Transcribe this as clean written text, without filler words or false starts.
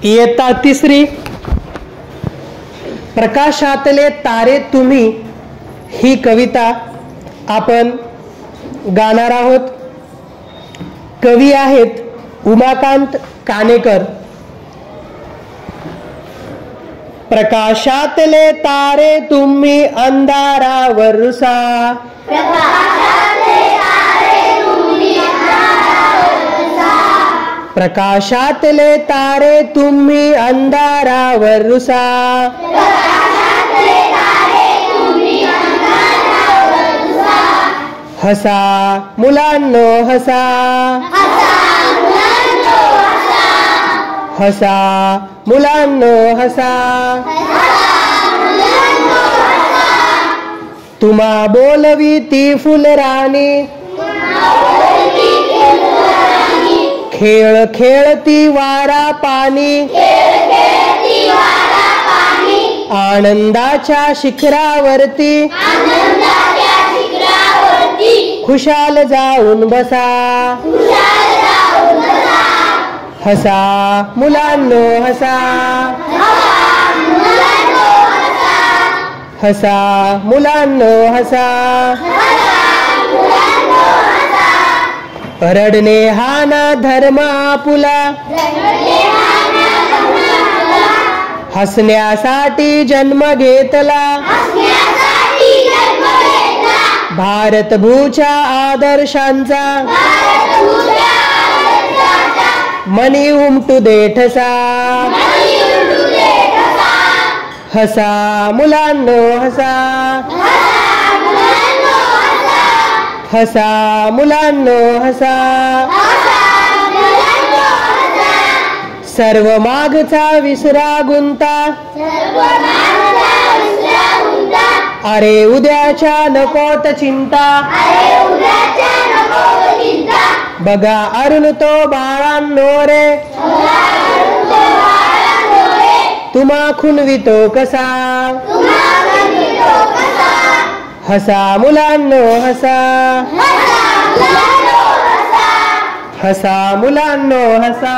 इयत्ता तिसरी प्रकाशातले तारे तुम्ही ही कविता आपण गाणार आहोत। कवी आहेत उमाकांत कानेकर। प्रकाशातले तारे तुम्ही अंधारावर रुसा, प्रकाशातले तारे तुम्ही अंधारावर रुसा, हसा मुलांनो हसा, हसा मुलांनो हसा, तुम्हा बोलवी ती फुलराणी, खेळ खेळती वारा पाणी, आनंदाच्या शिखरावरती खुशाल जाऊन बसा, हसा मुलांनो हसा, हसा मुलांनो हसा, रडणे हा ना धर्म आपुला, हसण्यासाठी जन्म घेतला, भारतभूच्या आदर्शांचा मनी उमटू दे ठसा, हसा मुलांनो हसा, हसा मुलांनो हसा, सर्व मागचा विसरा गुंता, अरे उद्याच्या नकोत चिंता, बघा अरुण तो बाळांनो रे, तुम्हा खुनवितो कसा, हसा मुलांनो हसा, हसा मुलांनो हसा।